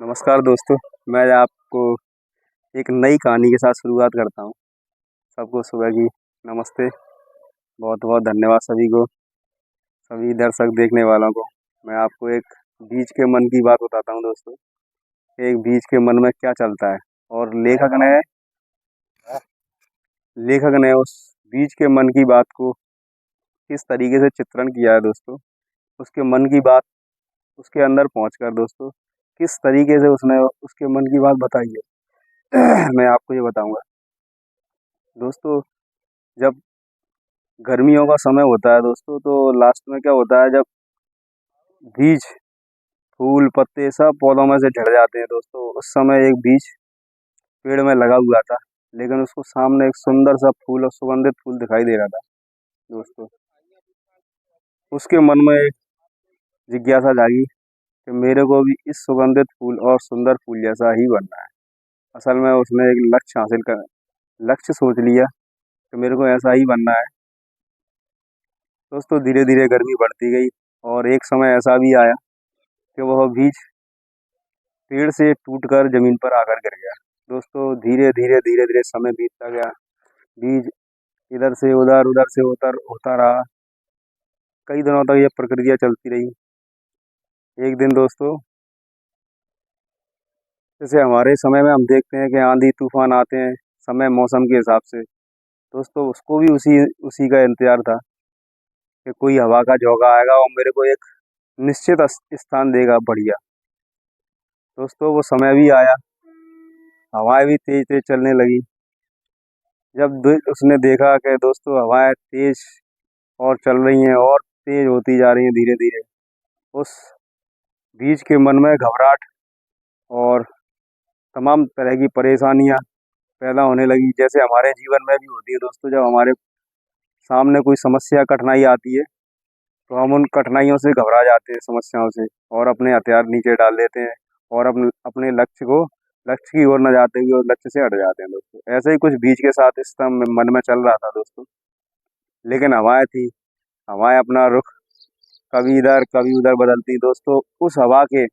नमस्कार दोस्तों। मैं आपको एक नई कहानी के साथ शुरुआत करता हूँ। सबको सुबह की नमस्ते। बहुत बहुत धन्यवाद सभी को, सभी दर्शक देखने वालों को। मैं आपको एक बीज के मन की बात बताता हूँ दोस्तों। एक बीज के मन में क्या चलता है और लेखक ने उस बीज के मन की बात को किस तरीके से चित्रण किया है दोस्तों। उसके मन की बात उसके अंदर पहुँचकर दोस्तों किस तरीके से उसने उसके मन की बात बताई है मैं आपको ये बताऊंगा दोस्तों। जब गर्मियों का समय होता है दोस्तों, तो लास्ट में क्या होता है, जब बीज फूल पत्ते सब पौधों में से झड़ जाते हैं दोस्तों, उस समय एक बीज पेड़ में लगा हुआ था, लेकिन उसको सामने एक सुंदर सा फूल और सुगंधित फूल दिखाई दे रहा था दोस्तों। उसके मन में एक जिज्ञासा जागी कि मेरे को भी इस सुगंधित फूल और सुंदर फूल जैसा ही बनना है। असल में उसने एक लक्ष्य सोच लिया कि मेरे को ऐसा ही बनना है दोस्तों। धीरे धीरे गर्मी बढ़ती गई और एक समय ऐसा भी आया कि वह बीज पेड़ से टूटकर जमीन पर आकर गिर गया दोस्तों। धीरे धीरे धीरे धीरे समय बीतता गया। बीज इधर से उधर उधर से उधर होता रहा। कई दिनों तक यह प्रक्रिया चलती रही। एक दिन दोस्तों, जैसे हमारे समय में हम देखते हैं कि आंधी तूफान आते हैं समय मौसम के हिसाब से दोस्तों, उसको भी उसी उसी का इंतजार था कि कोई हवा का झोंका आएगा और मेरे को एक निश्चित स्थान देगा बढ़िया दोस्तों। वो समय भी आया, हवाएं भी तेज तेज चलने लगी। जब उसने देखा कि दोस्तों हवाएं तेज और चल रही हैं और तेज होती जा रही हैं धीरे धीरे, उस बीज के मन में घबराहट और तमाम तरह की परेशानियां पैदा होने लगी, जैसे हमारे जीवन में भी होती है दोस्तों। जब हमारे सामने कोई समस्या कठिनाई आती है तो हम उन कठिनाइयों से घबरा जाते हैं, समस्याओं से, और अपने हथियार नीचे डाल देते हैं और अपने अपने लक्ष्य की ओर न जाते हुए उस लक्ष्य से हट जाते हैं दोस्तों। ऐसे ही कुछ बीज के साथ इस समय मन में चल रहा था दोस्तों। लेकिन हवाएं थी, हवाएं अपना रुख कभी इधर कभी उधर बदलती दोस्तों। उस हवा के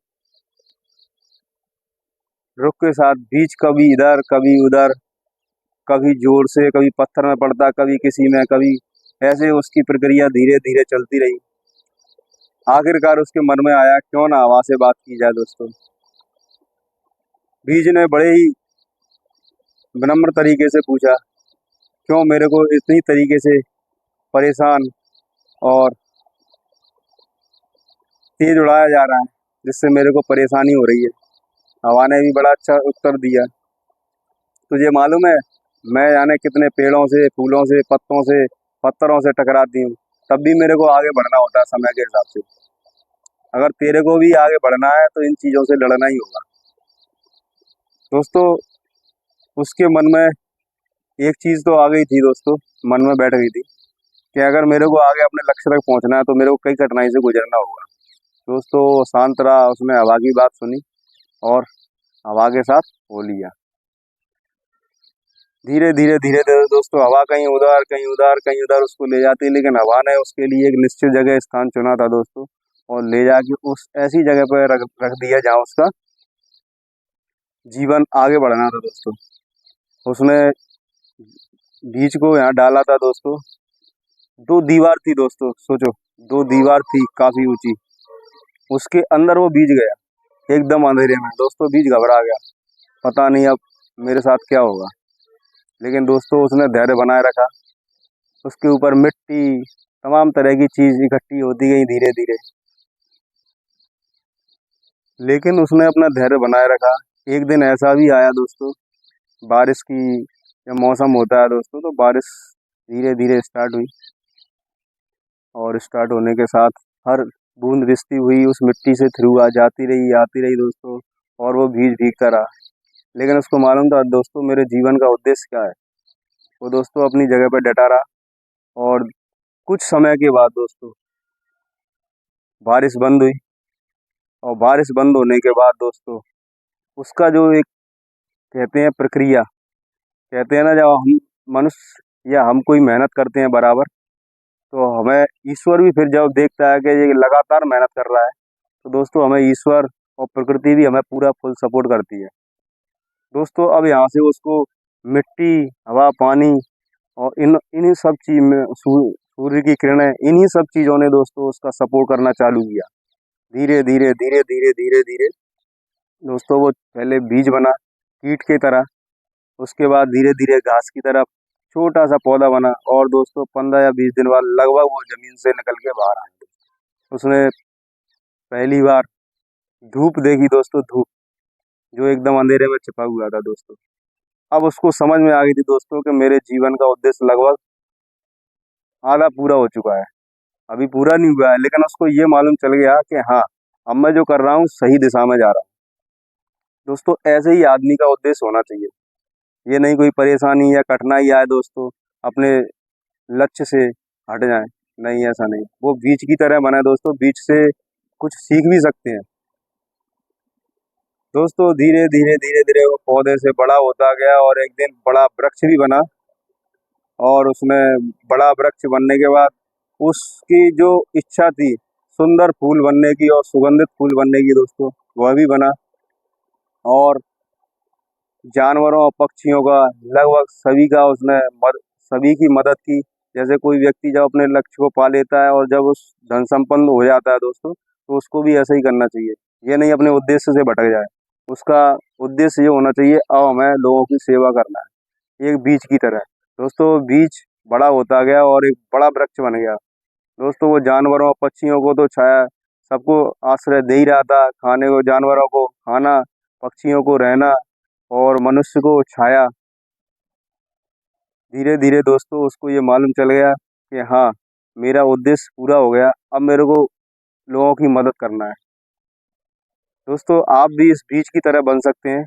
रुख के साथ बीज कभी इधर कभी उधर, कभी जोर से, कभी पत्थर में पड़ता, कभी किसी में, कभी ऐसे उसकी प्रक्रिया धीरे धीरे चलती रही। आखिरकार उसके मन में आया क्यों ना हवा से बात की जाए दोस्तों। बीज ने बड़े ही विनम्र तरीके से पूछा, क्यों मेरे को इतनी तरीके से परेशान और तेज उड़ाया जा रहा है, जिससे मेरे को परेशानी हो रही है। हवा ने भी बड़ा अच्छा उत्तर दिया, तुझे मालूम है मैं जाने कितने पेड़ों से, फूलों से, पत्तों से, पत्थरों से टकराती हूँ, तब भी मेरे को आगे बढ़ना होता है समय के हिसाब से। अगर तेरे को भी आगे बढ़ना है तो इन चीज़ों से लड़ना ही होगा दोस्तों। उसके मन में एक चीज़ तो आ गई थी दोस्तों, मन में बैठ गई थी कि अगर मेरे को आगे अपने लक्ष्य तक पहुंचना है तो मेरे को कई कठिनाई से गुजरना होगा दोस्तों। शांत रहा, उसने हवा की बात सुनी और हवा के साथ हो लिया। धीरे धीरे धीरे धीरे दोस्तों, हवा कहीं उधर कहीं उधर कहीं उधर उसको ले जाती, लेकिन हवा ने उसके लिए एक निश्चित जगह स्थान चुना था दोस्तों, और ले जाके उस ऐसी जगह पर रख रख दिया जहाँ उसका जीवन आगे बढ़ना था दोस्तों। उसने बीज को यहाँ डाला था दोस्तों। दो दीवार थी दोस्तों, सोचो, दो दीवार थी काफी ऊंची, उसके अंदर वो बीज गया एकदम अंधेरे में दोस्तों। बीज घबरा गया, पता नहीं अब मेरे साथ क्या होगा। लेकिन दोस्तों उसने धैर्य बनाए रखा। उसके ऊपर मिट्टी, तमाम तरह की चीज इकट्ठी होती गई धीरे धीरे, लेकिन उसने अपना धैर्य बनाए रखा। एक दिन ऐसा भी आया दोस्तों, बारिश की जब मौसम होता है दोस्तों, तो बारिश धीरे धीरे स्टार्ट हुई और स्टार्ट होने के साथ हर बूंद रिसती हुई उस मिट्टी से थ्रू जाती रही आती रही दोस्तों, और वो भीग भीगता रहा। लेकिन उसको मालूम था दोस्तों मेरे जीवन का उद्देश्य क्या है। वो दोस्तों अपनी जगह पर डटा रहा, और कुछ समय के बाद दोस्तों बारिश बंद हुई। और बारिश बंद होने के बाद दोस्तों उसका जो एक कहते हैं प्रक्रिया, कहते हैं ना, जब हम मनुष्य या हम कोई मेहनत करते हैं बराबर, तो हमें ईश्वर भी फिर जब देखता है कि ये लगातार मेहनत कर रहा है, तो दोस्तों हमें ईश्वर और प्रकृति भी हमें पूरा फुल सपोर्ट करती है। दोस्तों अब यहाँ से उसको मिट्टी, हवा, पानी और इन इन्हीं सब चीज में सूर्य की किरणें, इन्हीं सब चीजों ने दोस्तों उसका सपोर्ट करना चालू किया। धीरे धीरे धीरे धीरे धीरे धीरे दोस्तों वो पहले बीज बना कीट की तरह, उसके बाद धीरे धीरे घास की तरफ छोटा सा पौधा बना, और दोस्तों 15 या 20 दिन बाद लगभग वो जमीन से निकल के बाहर आ गया। उसने पहली बार धूप देखी दोस्तों, धूप जो एकदम अंधेरे में छिपा हुआ था दोस्तों। अब उसको समझ में आ गई थी दोस्तों कि मेरे जीवन का उद्देश्य लगभग आधा पूरा हो चुका है। अभी पूरा नहीं हुआ है, लेकिन उसको ये मालूम चल गया कि हाँ, अब मैं जो कर रहा हूँ सही दिशा में जा रहा हूँ। दोस्तों ऐसे ही आदमी का उद्देश्य होना चाहिए। ये नहीं कोई परेशानी या कठिनाई आए दोस्तों अपने लक्ष्य से हट जाए, नहीं ऐसा नहीं, वो बीज की तरह बना है दोस्तों, बीज से कुछ सीख भी सकते हैं। दोस्तों धीरे धीरे धीरे धीरे वो पौधे से बड़ा होता गया और एक दिन बड़ा वृक्ष भी बना। और उसमें बड़ा वृक्ष बनने के बाद उसकी जो इच्छा थी सुंदर फूल बनने की और सुगंधित फूल बनने की दोस्तों, वह भी बना। और जानवरों और पक्षियों का लगभग सभी का उसने सभी की मदद की। जैसे कोई व्यक्ति जब अपने लक्ष्य को पा लेता है और जब उस धन संपन्न हो जाता है दोस्तों, तो उसको भी ऐसा ही करना चाहिए। ये नहीं अपने उद्देश्य से भटक जाए। उसका उद्देश्य ये होना चाहिए, अब हमें लोगों की सेवा करना है, एक बीज की तरह। दोस्तों बीज बड़ा होता गया और एक बड़ा वृक्ष बन गया। दोस्तों वो जानवरों और पक्षियों को तो छाया, सबको आश्रय दे ही रहा था, खाने को जानवरों को खाना, पक्षियों को रहना और मनुष्य को छाया। धीरे धीरे दोस्तों उसको ये मालूम चल गया कि हाँ, मेरा उद्देश्य पूरा हो गया, अब मेरे को लोगों की मदद करना है। दोस्तों आप भी इस बीज की तरह बन सकते हैं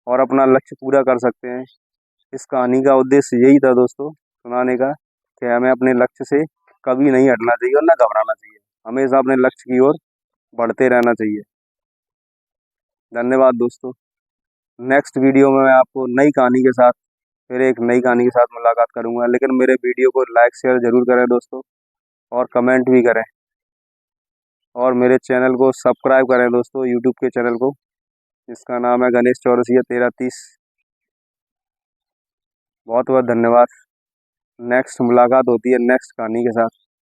और अपना लक्ष्य पूरा कर सकते हैं। इस कहानी का उद्देश्य यही था दोस्तों, सुनाने का, कि हमें अपने लक्ष्य से कभी नहीं हटना चाहिए और ना घबराना चाहिए, हमेशा अपने लक्ष्य की ओर बढ़ते रहना चाहिए। धन्यवाद दोस्तों। नेक्स्ट वीडियो में मैं आपको नई कहानी के साथ, फिर एक नई कहानी के साथ मुलाकात करूंगा। लेकिन मेरे वीडियो को लाइक शेयर जरूर करें दोस्तों, और कमेंट भी करें, और मेरे चैनल को सब्सक्राइब करें दोस्तों, यूट्यूब के चैनल को, जिसका नाम है गणेश चौरसिया 1330। बहुत बहुत धन्यवाद। नेक्स्ट मुलाकात होती है नेक्स्ट कहानी के साथ।